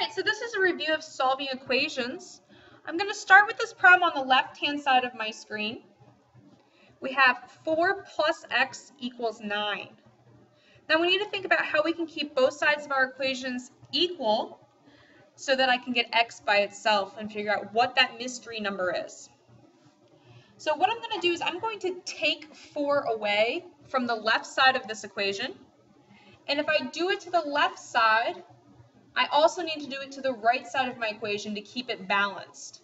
right, so this is a review of solving equations. I'm going to start with this problem on the left-hand side of my screen. We have 4 plus x equals 9. Now we need to think about how we can keep both sides of our equations equal so that I can get x by itself and figure out what that mystery number is. So what I'm going to do is I'm going to take 4 away from the left side of this equation. And if I do it to the left side, I also need to do it to the right side of my equation to keep it balanced.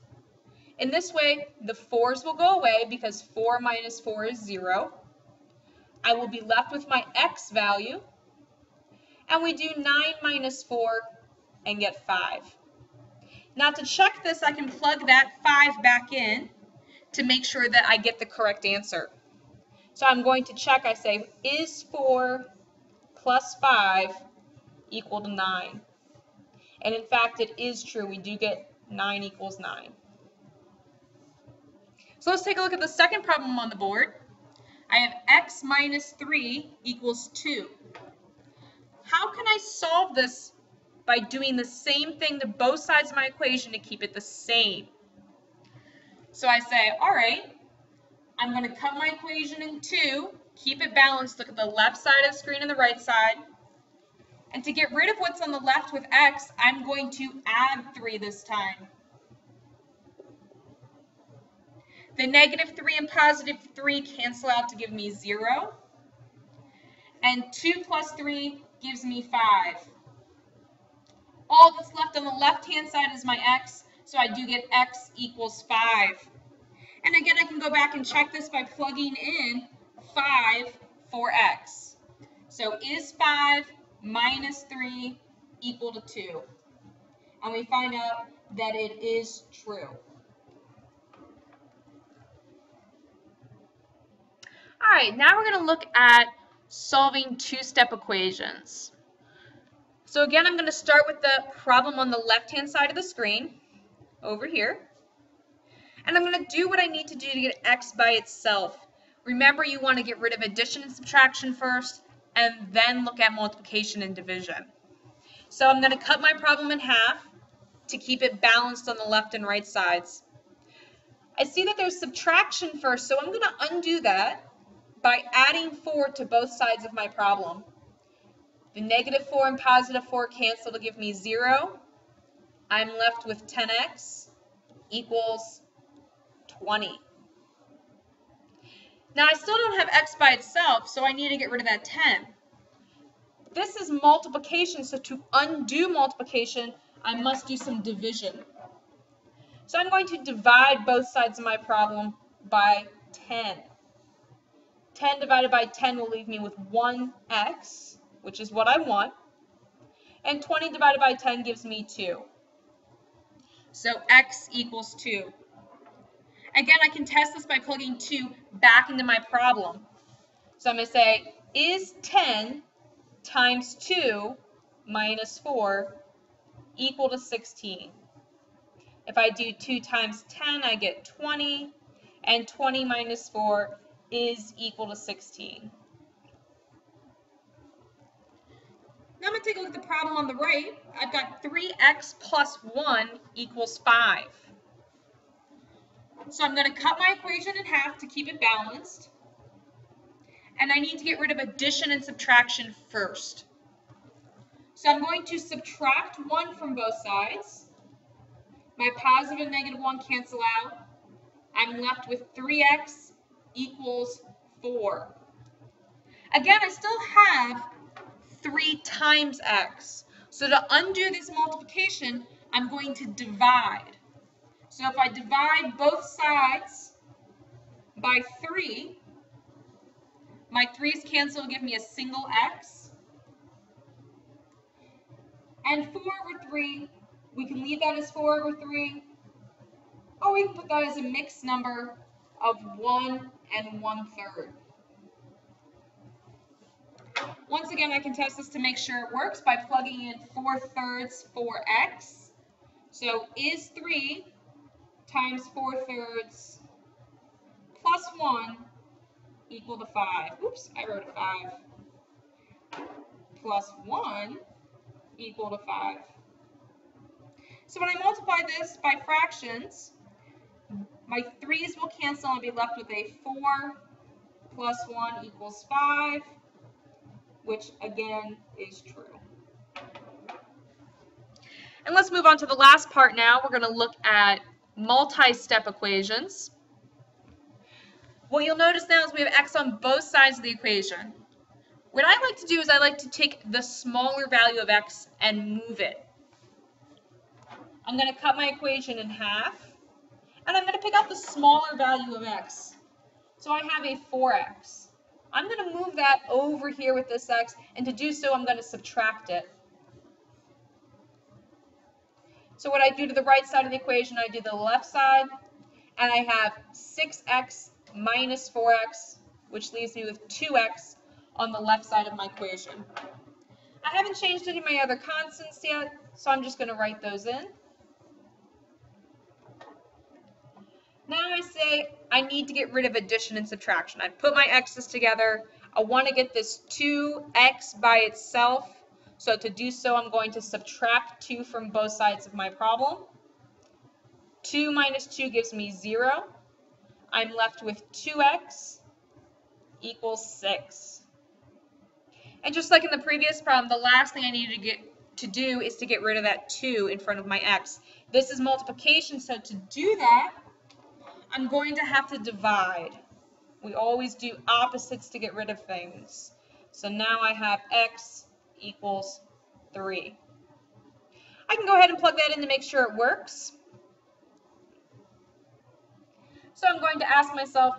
In this way, the 4's will go away because 4 minus 4 is 0. I will be left with my x value, and we do 9 minus 4 and get 5. Now to check this, I can plug that 5 back in to make sure that I get the correct answer. So I'm going to check, I say, is 4 plus 5 equal to 9? And in fact, it is true. We do get 9 equals 9. So let's take a look at the second problem on the board. I have x minus 3 equals 2. How can I solve this by doing the same thing to both sides of my equation to keep it the same? So I say, all right, I'm going to cut my equation in two, keep it balanced, look at the left side of the screen and the right side. And to get rid of what's on the left with x, I'm going to add 3 this time. The negative 3 and positive 3 cancel out to give me 0. And 2 plus 3 gives me 5. All that's left on the left-hand side is my x, so I do get x equals 5. And again, I can go back and check this by plugging in 5 for x. So is 5 minus 3 equal to 2? And we find out that it is true. All right, now we're going to look at solving two-step equations. So again, I'm going to start with the problem on the left-hand side of the screen, over here. And I'm going to do what I need to do to get x by itself. Remember, you want to get rid of addition and subtraction first, and then look at multiplication and division. So I'm going to cut my problem in half to keep it balanced on the left and right sides. I see that there's subtraction first, so I'm going to undo that by adding 4 to both sides of my problem. The negative 4 and positive 4 cancel to give me 0. I'm left with 10x equals 20. Now I still don't have x by itself, so I need to get rid of that 10. This is multiplication, so to undo multiplication, I must do some division. So I'm going to divide both sides of my problem by 10. 10 divided by 10 will leave me with 1x, which is what I want. And 20 divided by 10 gives me 2. So x equals 2. Again, I can test this by plugging 2 back into my problem. So I'm going to say, is 10 times 2 minus 4 equal to 16? If I do 2 times 10, I get 20, and 20 minus 4 is equal to 16. Now I'm going to take a look at the problem on the right. I've got 3x plus 1 equals 5. So I'm going to cut my equation in half to keep it balanced. And I need to get rid of addition and subtraction first. So I'm going to subtract 1 from both sides. My positive and negative 1 cancel out. I'm left with 3x equals 4. Again, I still have 3 times x. So to undo this multiplication, I'm going to divide. So if I divide both sides by 3, my 3's cancel to give me a single x. And 4 over 3, we can leave that as 4 over 3. Or we can put that as a mixed number of 1 and 1/3. Once again, I can test this to make sure it works by plugging in 4/3 for x. So is 3 times 4/3 plus 1 equal to 5? Oops, I wrote a 5. Plus 1 equal to 5. So when I multiply this by fractions, my 3's will cancel and I'll be left with a 4 plus 1 equals 5, which again is true. And let's move on to the last part now. We're going to look at multi-step equations. What you'll notice now is we have x on both sides of the equation. What I like to do is I like to take the smaller value of x and move it. I'm going to cut my equation in half, and I'm going to pick out the smaller value of x. So I have a 4x. I'm going to move that over here with this x, and to do so, I'm going to subtract it. So what I do to the right side of the equation, I do the left side, and I have 6x minus 4x, which leaves me with 2x on the left side of my equation. I haven't changed any of my other constants yet, so I'm just going to write those in. Now I say I need to get rid of addition and subtraction. I've put my x's together. I want to get this 2x by itself. So to do so, I'm going to subtract 2 from both sides of my problem. 2 minus 2 gives me 0. I'm left with 2x equals 6. And just like in the previous problem, the last thing I need to do is to get rid of that 2 in front of my x. This is multiplication, so to do that, I'm going to have to divide. We always do opposites to get rid of things. So now I have x equals 3. I can go ahead and plug that in to make sure it works. So I'm going to ask myself,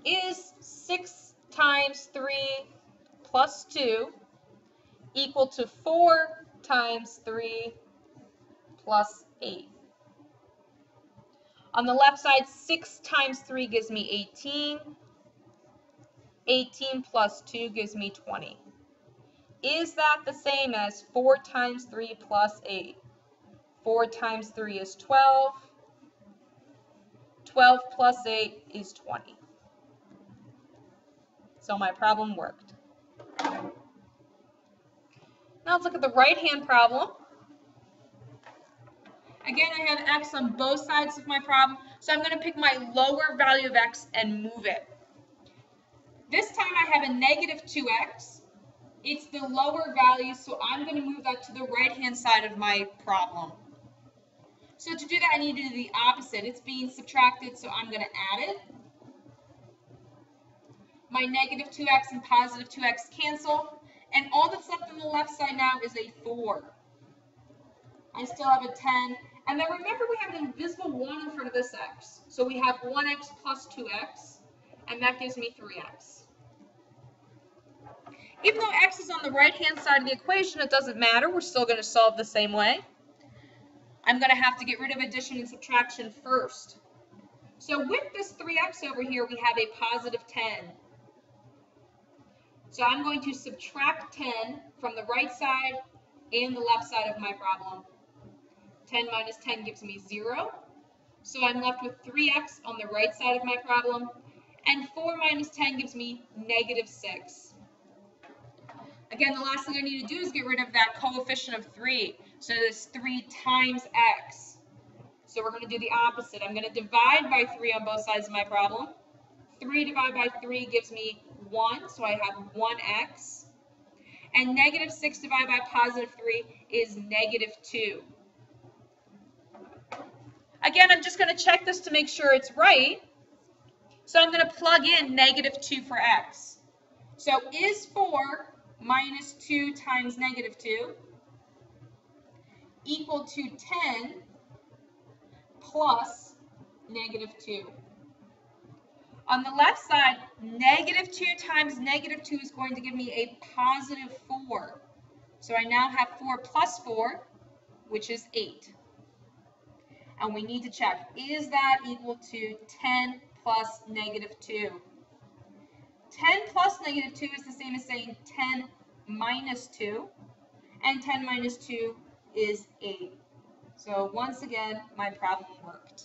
is 6 times 3 plus 2 equal to 4 times 3 plus 8? On the left side, 6 times 3 gives me 18. 18 plus 2 gives me 20. Is that the same as 4 times 3 plus 8? 4 times 3 is 12. 12 plus 8 is 20. So my problem worked. Now let's look at the right-hand problem. Again, I have x on both sides of my problem, so I'm going to pick my lower value of x and move it. This time I have a negative 2x. It's the lower value, so I'm going to move that to the right-hand side of my problem. So to do that, I need to do the opposite. It's being subtracted, so I'm going to add it. My negative 2x and positive 2x cancel, and all that's left on the left side now is a 4. I still have a 10. And then remember, we have an invisible 1 in front of this x. So we have 1x plus 2x, and that gives me 3x. Even though x is on the right-hand side of the equation, it doesn't matter. We're still going to solve the same way. I'm going to have to get rid of addition and subtraction first. So with this 3x over here, we have a positive 10. So I'm going to subtract 10 from the right side and the left side of my problem. 10 minus 10 gives me 0. So I'm left with 3x on the right side of my problem. And 4 minus 10 gives me negative 6. Again, the last thing I need to do is get rid of that coefficient of 3. So this 3 times x. So we're going to do the opposite. I'm going to divide by 3 on both sides of my problem. 3 divided by 3 gives me 1, so I have 1x. And negative 6 divided by positive 3 is negative 2. Again, I'm just going to check this to make sure it's right. So I'm going to plug in negative 2 for x. So is 4 minus 2 times negative 2 equal to 10 plus negative 2? On the left side, negative 2 times negative 2 is going to give me a positive 4. So I now have 4 plus 4, which is 8. And we need to check, is that equal to 10 plus negative 2? 10 plus negative 2 is the same as saying 10 minus 2. And 10 minus 2 is 8. So once again, my problem worked.